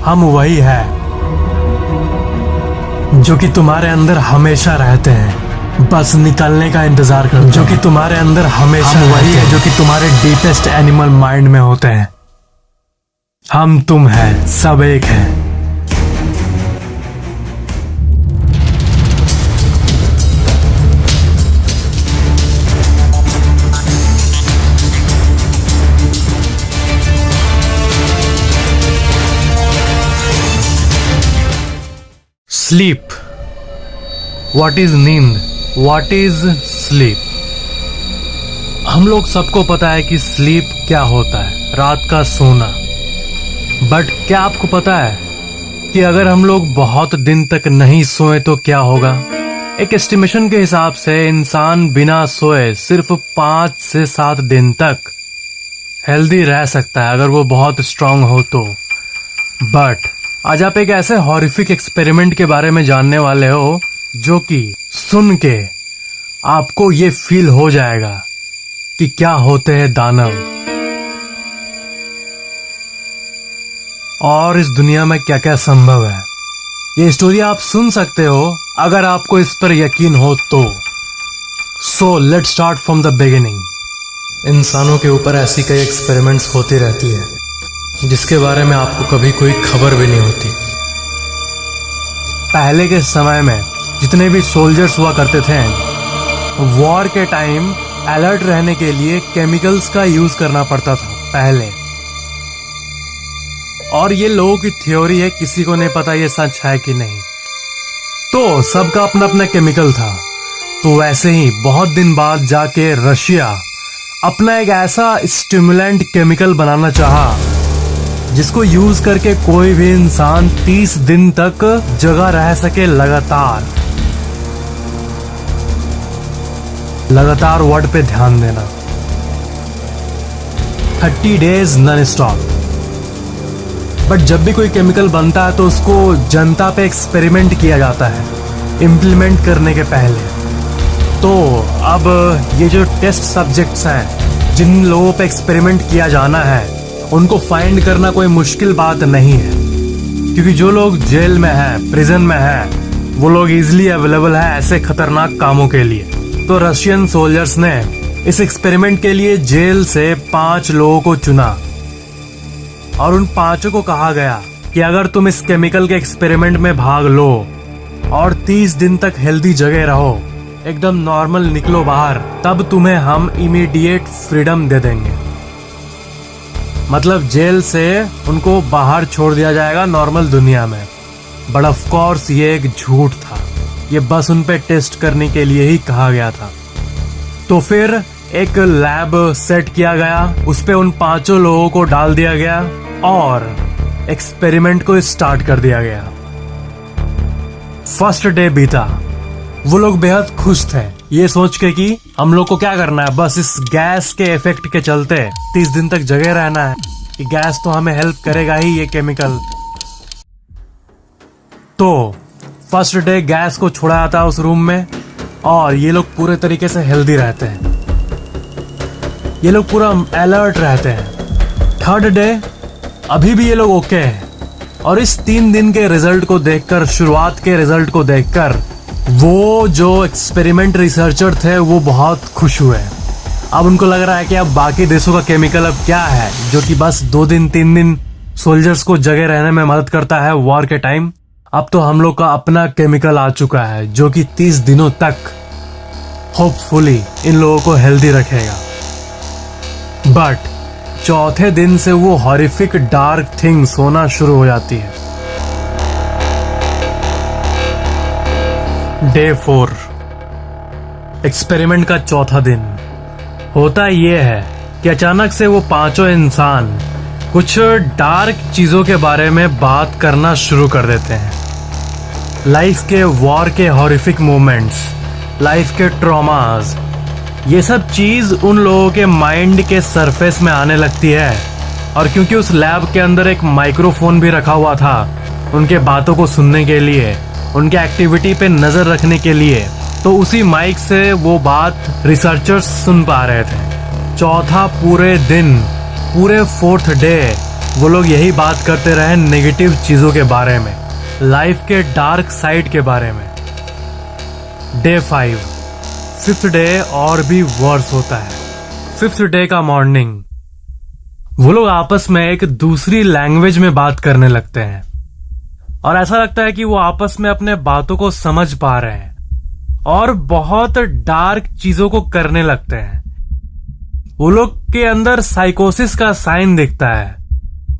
हम वही है जो कि तुम्हारे अंदर हमेशा रहते हैं, बस निकलने का इंतजार करते हैं। जो कि तुम्हारे अंदर हमेशा वही है जो कि तुम्हारे डीपेस्ट एनिमल माइंड में होते हैं। हम तुम है, सब एक है। स्लीप। व्हाट इज नींद? What is sleep? हम लोग सबको पता है कि स्लीप क्या होता है, रात का सोना। बट क्या आपको पता है कि अगर हम लोग बहुत दिन तक नहीं सोए तो क्या होगा? एक एस्टिमेशन के हिसाब से इंसान बिना सोए सिर्फ 5 से 7 दिन तक हेल्दी रह सकता है, अगर वो बहुत स्ट्रांग हो तो। बट आज आप एक ऐसे हॉरिफिक एक्सपेरिमेंट के बारे में जानने वाले हो जो कि सुन के आपको ये फील हो जाएगा कि क्या होते हैं दानव और इस दुनिया में क्या क्या संभव है। ये स्टोरी आप सुन सकते हो अगर आपको इस पर यकीन हो तो। So let's start from the beginning. इंसानों के ऊपर ऐसी कई एक्सपेरिमेंट्स होती रहती है जिसके बारे में आपको कभी कोई खबर भी नहीं होती। पहले के समय में जितने भी सोल्जर्स हुआ करते थे, वॉर के टाइम अलर्ट रहने के लिए केमिकल्स का यूज करना पड़ता था पहले। और ये लोगों की थ्योरी है, किसी को नहीं पता ये सच है कि नहीं। तो सबका अपना अपना केमिकल था। तो वैसे ही बहुत दिन बाद जाके रशिया अपना एक ऐसा स्टिमुलेंट केमिकल बनाना चाहा जिसको यूज करके कोई भी इंसान 30 दिन तक जगा रह सके लगातार वर्ड पे ध्यान देना। 30 डेज नॉन स्टॉप। बट जब भी कोई केमिकल बनता है तो उसको जनता पे एक्सपेरिमेंट किया जाता है इम्प्लीमेंट करने के पहले। तो अब ये जो टेस्ट सब्जेक्ट्स हैं जिन लोगों पे एक्सपेरिमेंट किया जाना है उनको फाइंड करना कोई मुश्किल बात नहीं है, क्योंकि जो लोग जेल में हैं, प्रिजन में हैं, वो लोग इजीली अवेलेबल है ऐसे खतरनाक कामों के लिए। तो रशियन सोल्जर्स ने इस एक्सपेरिमेंट के लिए जेल से 5 लोगों को चुना और उन 5 को कहा गया कि अगर तुम इस केमिकल के एक्सपेरिमेंट में भाग लो और 30 दिन तक हेल्दी जगह रहो, एकदम नॉर्मल निकलो बाहर, तब तुम्हें हम इमीडिएट फ्रीडम दे देंगे। मतलब जेल से उनको बाहर छोड़ दिया जाएगा नॉर्मल दुनिया में। बट ऑफ कोर्स ये एक झूठ था, ये बस उन पे टेस्ट करने के लिए ही कहा गया था। तो फिर एक लैब सेट किया गया, उस पे उन 5 लोगों को डाल दिया गया और एक्सपेरिमेंट को स्टार्ट कर दिया गया। फर्स्ट डे बीता, वो लोग बेहद खुश थे ये सोच के कि हम लोग को क्या करना है, बस इस गैस के इफेक्ट के चलते 30 दिन तक जगह रहना है। ये गैस तो हमें हेल्प करेगा ही, ये केमिकल। तो फर्स्ट डे गैस को छोड़ा जाता है उस रूम में और ये लोग पूरे तरीके से हेल्दी रहते हैं, ये लोग पूरा अलर्ट रहते हैं। थर्ड डे अभी भी ये लोग ओके हैं और इस 3 दिन के रिजल्ट को देखकर, शुरुआत के रिजल्ट को देखकर वो जो एक्सपेरिमेंट रिसर्चर थे वो बहुत खुश हुए। अब उनको लग रहा है कि अब बाकी देशों का केमिकल अब क्या है जो कि बस 2 दिन 3 दिन सोल्जर्स को जगह रहने में मदद करता है वॉर के टाइम। अब तो हम लोग का अपना केमिकल आ चुका है जो कि 30 दिनों तक होपफुली इन लोगों को हेल्दी रखेगा। बट चौथे दिन से वो हॉरिफिक डार्क थिंग्स होना शुरू हो जाती है। डे 4, एक्सपेरिमेंट का चौथा दिन। होता ये है कि अचानक से वो 5 इंसान कुछ डार्क चीजों के बारे में बात करना शुरू कर देते हैं। लाइफ के वॉर के हॉरिफिक मोमेंट्स, लाइफ के ट्रॉमास, ये सब चीज उन लोगों के माइंड के सरफेस में आने लगती है। और क्योंकि उस लैब के अंदर एक माइक्रोफोन भी रखा हुआ था उनके बातों को सुनने के लिए, उनके एक्टिविटी पे नजर रखने के लिए, तो उसी माइक से वो बात रिसर्चर्स सुन पा रहे थे। चौथा पूरे दिन, पूरे 4th डे वो लोग यही बात करते रहे नेगेटिव चीज़ों के बारे में, लाइफ के डार्क साइड के बारे में। डे 5, 5th डे और भी वर्स होता है। 5th डे का मॉर्निंग वो लोग आपस में एक दूसरी लैंग्वेज में बात करने लगते हैं और ऐसा लगता है कि वो आपस में अपने बातों को समझ पा रहे हैं और बहुत डार्क चीजों को करने लगते हैं। वो लोग के अंदर साइकोसिस का साइन दिखता है।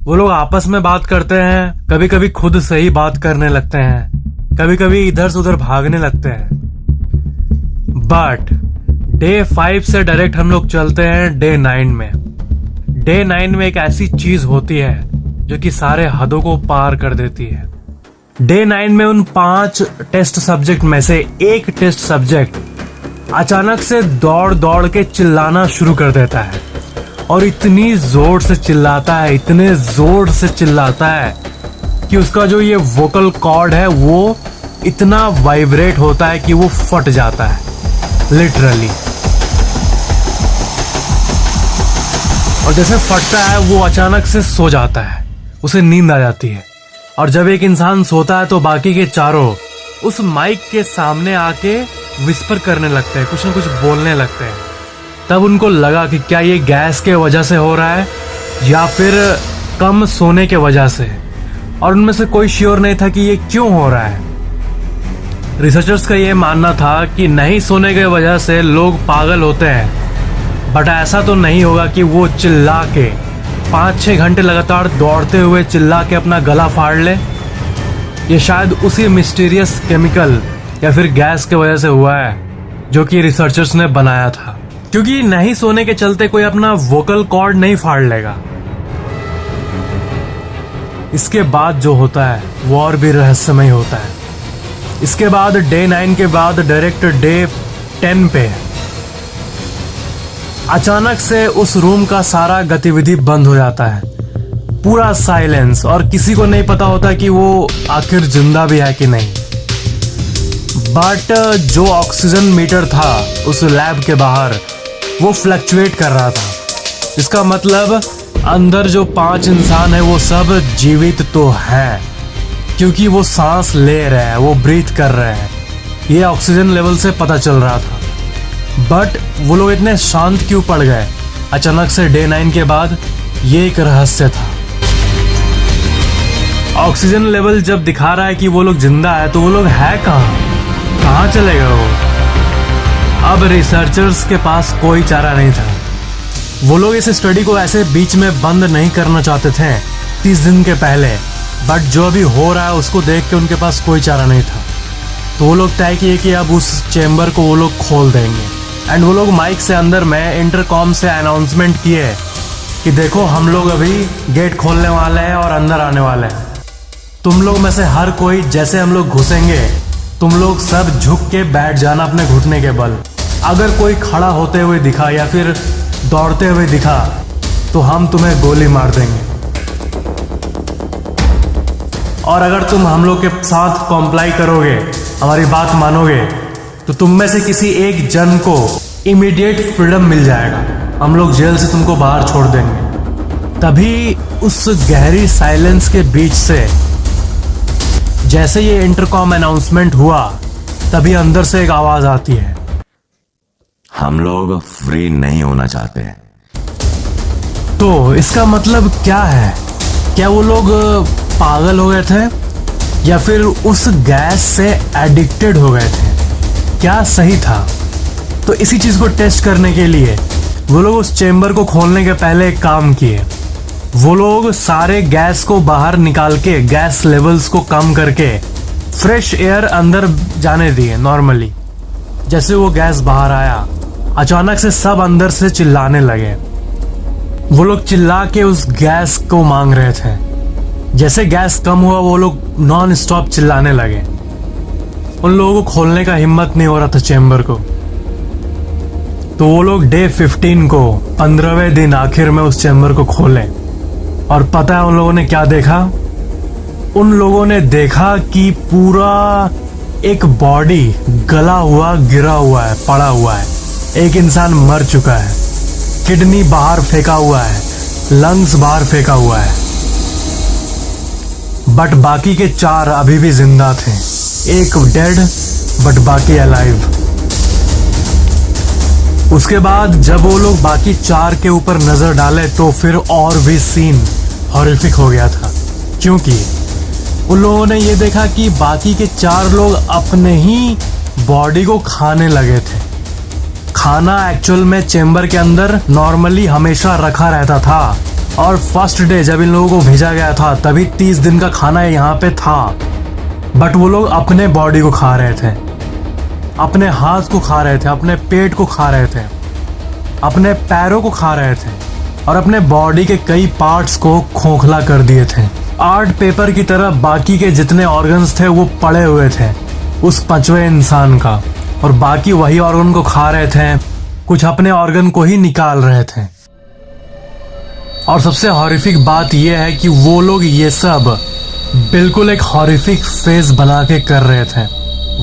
वो लोग आपस में बात करते हैं, कभी कभी खुद से ही बात करने लगते हैं, कभी कभी इधर से उधर भागने लगते हैं। बट डे 5 से डायरेक्ट हम लोग चलते हैं डे 9 में। डे 9 में एक ऐसी चीज होती है जो कि सारे हदों को पार कर देती है। डे 9 में उन 5 टेस्ट सब्जेक्ट में से एक टेस्ट सब्जेक्ट अचानक से दौड़ दौड़ के चिल्लाना शुरू कर देता है और इतनी जोर से चिल्लाता है, इतने जोर से चिल्लाता है कि उसका जो ये वोकल कॉर्ड है वो इतना वाइब्रेट होता है कि वो फट जाता है लिटरली। और जैसे फटता है वो अचानक से सो जाता है, उसे नींद आ जाती है। और जब एक इंसान सोता है तो बाकी के चारों उस माइक के सामने आके विस्पर करने लगते हैं, कुछ ना कुछ बोलने लगते हैं। तब उनको लगा कि क्या ये गैस के वजह से हो रहा है या फिर कम सोने के वजह से, और उनमें से कोई श्योर नहीं था कि ये क्यों हो रहा है। रिसर्चर्स का ये मानना था कि नहीं सोने की वजह से लोग पागल होते हैं, बट ऐसा तो नहीं होगा कि वो चिल्ला के 5-6 घंटे लगातार दौड़ते हुए चिल्ला के अपना गला फाड़ ले। ये शायद उसी मिस्टीरियस केमिकल या फिर गैस की वजह से हुआ है जो कि रिसर्चर्स ने बनाया था, क्योंकि नहीं सोने के चलते कोई अपना वोकल कॉर्ड नहीं फाड़ लेगा। इसके बाद जो होता है वो और भी रहस्यमय होता है। इसके बाद डे 9 के बाद डायरेक्ट डे 10 पे अचानक से उस रूम का सारा गतिविधि बंद हो जाता है, पूरा साइलेंस, और किसी को नहीं पता होता कि वो आखिर जिंदा भी है कि नहीं। बट जो ऑक्सीजन मीटर था उस लैब के बाहर वो फ्लक्चुएट कर रहा था। इसका मतलब अंदर जो 5 इंसान है वो सब जीवित तो हैं, क्योंकि वो सांस ले रहे हैं, वो ब्रीथ कर रहे हैं। ये ऑक्सीजन लेवल से पता चल रहा था। बट वो लोग इतने शांत क्यों पड़ गए अचानक से डे 9 के बाद, ये एक रहस्य था। ऑक्सीजन लेवल जब दिखा रहा है कि वो लोग जिंदा है तो वो लोग है कहाँ चले गए वो? अब रिसर्चर्स के पास कोई चारा नहीं था। वो लोग इस स्टडी को ऐसे बीच में बंद नहीं करना चाहते थे 30 दिन के पहले, बट जो अभी हो रहा है उसको देख के उनके पास कोई चारा नहीं था। तो वो लोग तय किए कि अब उस चेम्बर को वो लोग खोल देंगे। एंड वो लोग माइक से अंदर में इंटरकॉम से अनाउंसमेंट किए कि देखो हम लोग अभी गेट खोलने वाले हैं और अंदर आने वाले हैं। तुम लोग में से हर कोई जैसे हम लोग घुसेंगे तुम लोग सब झुक के बैठ जाना अपने घुटने के बल। अगर कोई खड़ा होते हुए दिखा या फिर दौड़ते हुए दिखा तो हम तुम्हें गोली मार देंगे। और अगर तुम हम लोग के साथ कॉम्प्लाई करोगे, हमारी बात मानोगे, तो तुम में से किसी एक जन को इमीडिएट फ्रीडम मिल जाएगा। हम लोग जेल से तुमको बाहर छोड़ देंगे। तभी उस गहरी साइलेंस के बीच से जैसे ये इंटरकॉम अनाउंसमेंट हुआ तभी अंदर से एक आवाज आती है, हम लोग फ्री नहीं होना चाहते। तो इसका मतलब क्या है? क्या वो लोग पागल हो गए थे या फिर उस गैस से एडिक्टेड हो गए थे? क्या सही था? तो इसी चीज को टेस्ट करने के लिए वो लोग उस चेम्बर को खोलने के पहले एक काम किए। वो लोग सारे गैस को बाहर निकाल के गैस लेवल्स को कम करके फ्रेश एयर अंदर जाने दिए नॉर्मली। जैसे वो गैस बाहर आया अचानक से सब अंदर से चिल्लाने लगे। वो लोग चिल्ला के उस गैस को मांग रहे थे। जैसे गैस कम हुआ वो लोग नॉन स्टॉप चिल्लाने लगे। उन लोगों को खोलने का हिम्मत नहीं हो रहा था चेम्बर को। तो वो लोग डे 15 को 15वें दिन आखिर में उस चेम्बर को खोले। और पता है उन लोगों ने क्या देखा? उन लोगों ने देखा कि पूरा एक बॉडी गला हुआ गिरा हुआ है, पड़ा हुआ है। एक इंसान मर चुका है, किडनी बाहर फेंका हुआ है, लंग्स बाहर फेंका हुआ है। बट बाकी के 4 अभी भी जिंदा थे। एक डेड बट बाकी अलाइव। उसके बाद जब वो लोग बाकी 4 के ऊपर नजर डाले तो फिर और भी सीन हॉरिफिक हो गया था, क्योंकि उन लोगों ने ये देखा कि बाकी के 4 लोग अपने ही बॉडी को खाने लगे थे। खाना एक्चुअल में चेंबर के अंदर नॉर्मली हमेशा रखा रहता था, और फर्स्ट डे जब इन लोगों को भेजा गया था तभी 30 दिन का खाना यहाँ पे था। बट वो लोग अपने बॉडी को खा रहे थे, अपने हाथ को खा रहे थे, अपने पेट को खा रहे थे, अपने पैरों को खा रहे थे, और अपने बॉडी के कई पार्ट्स को खोखला कर दिए थे। आर्ट पेपर की तरह बाकी के जितने ऑर्गन्स थे वो पड़े हुए थे उस 5वें इंसान का, और बाकी वही ऑर्गन को खा रहे थे, कुछ अपने ऑर्गन को ही निकाल रहे थे। और सबसे हॉरिफिक बात यह है कि वो लोग ये सब बिल्कुल एक हॉरिफिक फेस बना के कर रहे थे।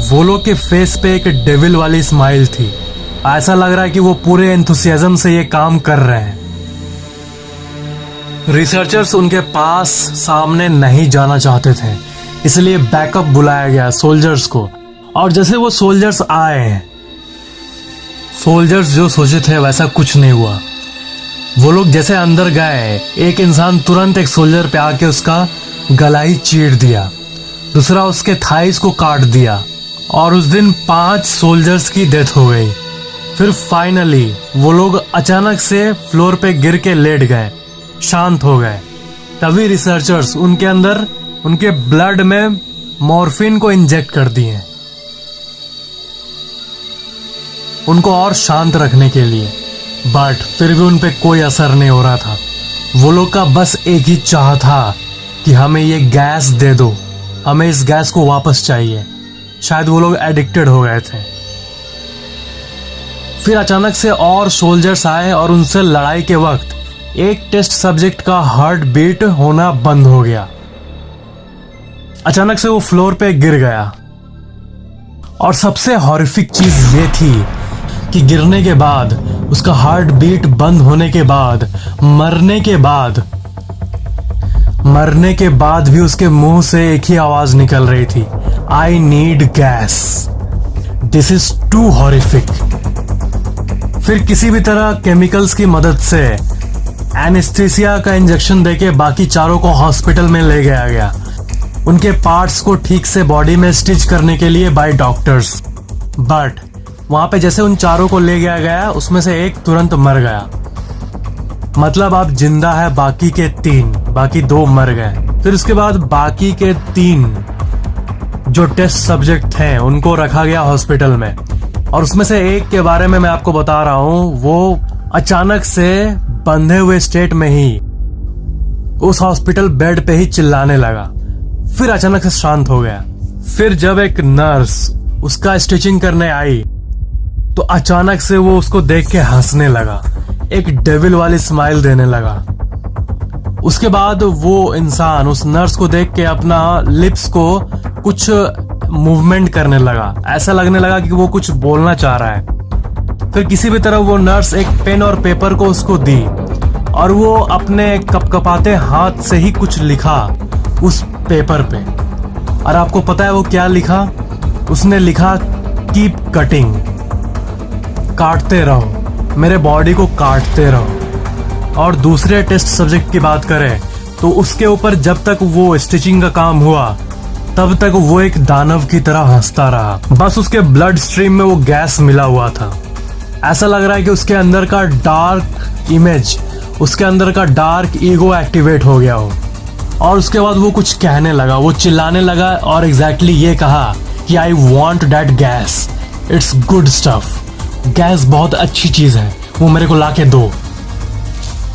वो लोग के फेस पे एक डेविल वाली स्माइल थी। ऐसा लग रहा है कि वो पूरे एंथुसियाज्म से ये काम कर रहे हैं। रिसर्चर्स उनके पास सामने नहीं जाना चाहते थे, इसलिए बैकअप बुलाया गया सोल्जर्स को। और जैसे वो सोल्जर्स आए, सोल्जर्स जो सोचे थे वैसा कुछ नहीं हुआ। वो लोग जैसे अंदर गए, एक इंसान तुरंत एक सोल्जर पे आके उसका गला ही चीर दिया, दूसरा उसके थाइस को काट दिया, और उस दिन 5 सोल्जर्स की डेथ हो गई। फिर फाइनली वो लोग अचानक से फ्लोर पे गिर के लेट गए, शांत हो गए। तभी रिसर्चर्स उनके अंदर उनके ब्लड में मॉर्फिन को इंजेक्ट कर दिए, उनको और शांत रखने के लिए। बट फिर भी उन पे कोई असर नहीं हो रहा था। वो लोग का बस एक ही चाह था कि हमें ये गैस दे दो, हमें इस गैस को वापस चाहिए। शायद वो लोग एडिक्टेड हो गए थे। फिर अचानक से और सोल्जर्स आए और उनसे लड़ाई के वक्त एक टेस्ट सब्जेक्ट का हार्ट बीट होना बंद हो गया। अचानक से वो फ्लोर पे गिर गया। और सबसे हॉरिफिक चीज ये थी कि गिरने के बाद, उसका हार्ट बीट बंद होने के बाद, मरने के बाद भी उसके मुंह से एक ही आवाज निकल रही थी, I need gas. This is too horrific. फिर किसी भी तरह केमिकल्स की मदद से एनेस्थीसिया का इंजेक्शन देके बाकी 4 को हॉस्पिटल में ले गया गया, उनके पार्ट्स को ठीक से बॉडी में स्टिच करने के लिए बाय डॉक्टर्स। बट वहां पे जैसे उन 4 को ले गया गया, उसमें से एक तुरंत मर गया। मतलब अब जिंदा है बाकी के 3, बाकी 2 मर गए। फिर उसके बाद बाकी के 3 जो टेस्ट सब्जेक्ट थे उनको रखा गया हॉस्पिटल में, और उसमें से एक के बारे में मैं आपको बता रहा हूं, वो अचानक से बंधे हुए स्टेट में ही उस हॉस्पिटल बेड पे ही चिल्लाने लगा, फिर अचानक से शांत हो गया। फिर जब एक नर्स उसका स्टिचिंग करने आई तो अचानक से वो उसको देख के हंसने लगा, एक डेविल वाली स्माइल देने लगा। उसके बाद वो इंसान उस नर्स को देख के अपना लिप्स को कुछ मूवमेंट करने लगा, ऐसा लगने लगा कि वो कुछ बोलना चाह रहा है। फिर किसी भी तरह वो नर्स एक पेन और पेपर को उसको दी, और वो अपने कपकपाते हाथ से ही कुछ लिखा उस पेपर पे। और आपको पता है वो क्या लिखा? उसने लिखा, कीप कटिंग, काटते रहो, मेरे बॉडी को काटते रहो। और दूसरे टेस्ट सब्जेक्ट की बात करें तो उसके ऊपर जब तक वो स्टिचिंग का काम हुआ तब तक वो एक दानव की तरह हंसता रहा। बस उसके ब्लड स्ट्रीम में वो गैस मिला हुआ था। ऐसा लग रहा है कि उसके अंदर का डार्क इमेज, उसके अंदर का डार्क ईगो एक्टिवेट हो गया हो। और उसके बाद वो कुछ कहने लगा, वो चिल्लाने लगा और एग्जैक्टली ये कहा कि I want that gas, it's good stuff, gas बहुत अच्छी चीज है, वो मेरे को लाके दो।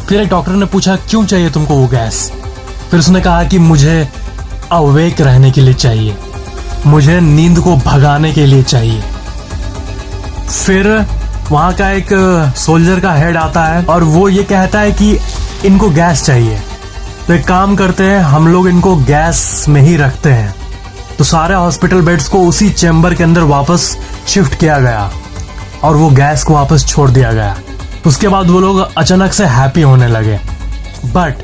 फिर एक डॉक्टर ने पूछा, क्यों चाहिए तुमको वो गैस? फिर उसने कहा कि मुझे अवेक रहने के लिए चाहिए, मुझे नींद को भगाने के लिए चाहिए। फिर वहां का एक सोल्जर का हेड आता है और वो ये कहता है कि इनको गैस चाहिए, तो एक काम करते हैं, हम लोग इनको गैस में ही रखते हैं। तो सारे हॉस्पिटल बेड्स को उसी चेंबर के अंदर वापस शिफ्ट किया गया और वो गैस को वापस छोड़ दिया गया। उसके बाद वो लोग अचानक से हैप्पी होने लगे। बट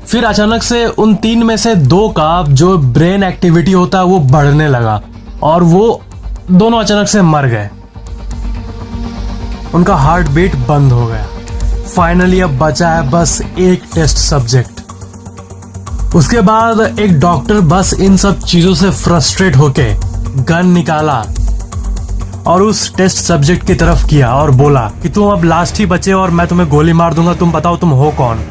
फिर अचानक से उन 3 में से 2 का जो ब्रेन एक्टिविटी होता है वो बढ़ने लगा और वो दोनों अचानक से मर गए। उनका हार्ट बीट बंद हो गया। फाइनली अब बचा है बस एक टेस्ट सब्जेक्ट। उसके बाद एक डॉक्टर बस इन सब चीजों से फ्रस्ट्रेट होके गन निकाला और उस टेस्ट सब्जेक्ट की तरफ किया और बोला कि तुम अब लास्ट ही बचे और मैं तुम्हें गोली मार दूंगा, तुम बताओ तुम हो कौन,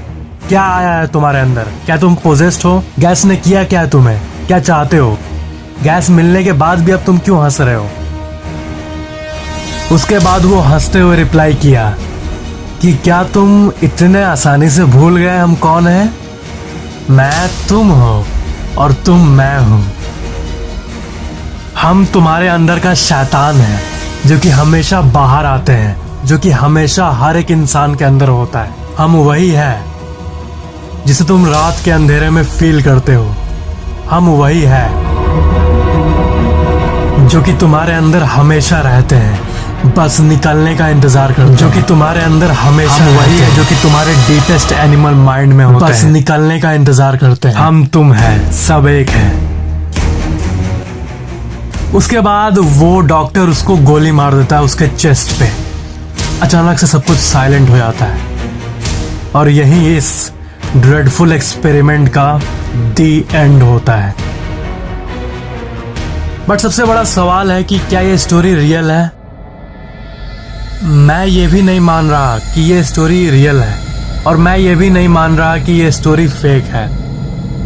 क्या आया है तुम्हारे अंदर, क्या तुम पोजेस्ड हो, गैस ने किया क्या तुम्हें, क्या चाहते हो, गैस मिलने के बाद भी अब तुम क्यों हंस रहे हो। उसके बाद वो हंसते हुए रिप्लाई किया कि क्या तुम इतने आसानी से भूल गए हम कौन हैं? मैं तुम हो और तुम मैं हूं। हम तुम्हारे अंदर का शैतान है जो कि हमेशा बाहर आते हैं, जो कि हमेशा हर एक इंसान के अंदर होता है। हम वही है जिसे तुम रात के अंधेरे में फील करते हो। हम वही है जो कि तुम्हारे अंदर हमेशा रहते हैं, बस निकलने का इंतजार करते हैं। जो कि तुम्हारे अंदर हमेशा वही है जो कि तुम्हारे डीपेस्ट एनिमल माइंड में होता है, बस निकलने का इंतजार करते हैं। हम तुम है, सब एक है। उसके बाद वो डॉक्टर उसको गोली मार देता है उसके चेस्ट पे। अचानक से सब कुछ साइलेंट हो जाता है और यही इस ड्रेडफुल एक्सपेरिमेंट का दी एंड होता है। बट सबसे बड़ा सवाल है कि क्या ये स्टोरी रियल है? मैं ये भी नहीं मान रहा कि ये स्टोरी रियल है और मैं ये भी नहीं मान रहा कि ये स्टोरी फेक है।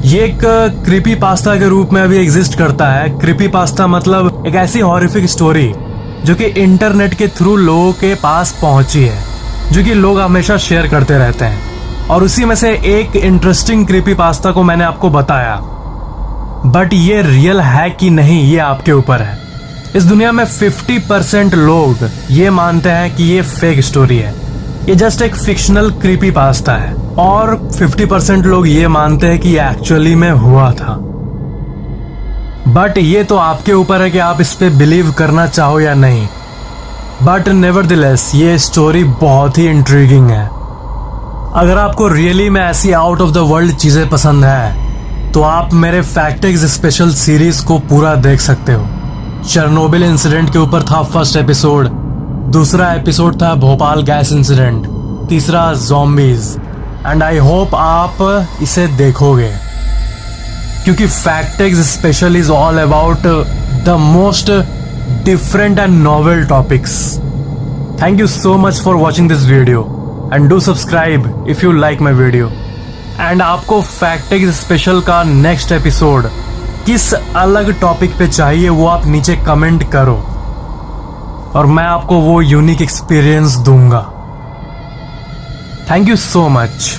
ये एक क्रीपी पास्ता के रूप में अभी एग्जिस्ट करता है। क्रीपी पास्ता मतलब एक ऐसी हॉरिफिक स्टोरी जो कि इंटरनेट के थ्रू लोगों के पास पहुंची है, जो कि लोग हमेशा शेयर करते रहते हैं। और उसी में से एक इंटरेस्टिंग क्रीपी पास्ता को मैंने आपको बताया। बट ये रियल है कि नहीं ये आपके ऊपर है। इस दुनिया में 50% लोग ये मानते हैं कि ये फेक स्टोरी है, ये जस्ट एक फिक्शनल क्रीपी पास्ता है, और 50% लोग ये मानते हैं कि ये एक्चुअली में हुआ था। बट ये तो आपके ऊपर है कि आप इस पे बिलीव करना चाहो या नहीं। बट नेवरदलेस ये स्टोरी बहुत ही इंट्रिगिंग है। अगर आपको रियली में ऐसी आउट ऑफ द वर्ल्ड चीजें पसंद है तो आप मेरे फैक्टिक्स स्पेशल सीरीज को पूरा देख सकते हो। चेरनोबिल इंसिडेंट के ऊपर था फर्स्ट एपिसोड, दूसरा एपिसोड था भोपाल गैस इंसिडेंट, तीसरा ज़ॉम्बीज। एंड आई होप आप इसे देखोगे क्योंकि Factics special is all about the most different and novel topics. Thank you so much for watching this video and do subscribe if you like my video. And आपको Factics special का next episode किस अलग topic पे चाहिए वो आप नीचे comment करो और मैं आपको वो यूनिक एक्सपीरियंस दूंगा। Thank you so much.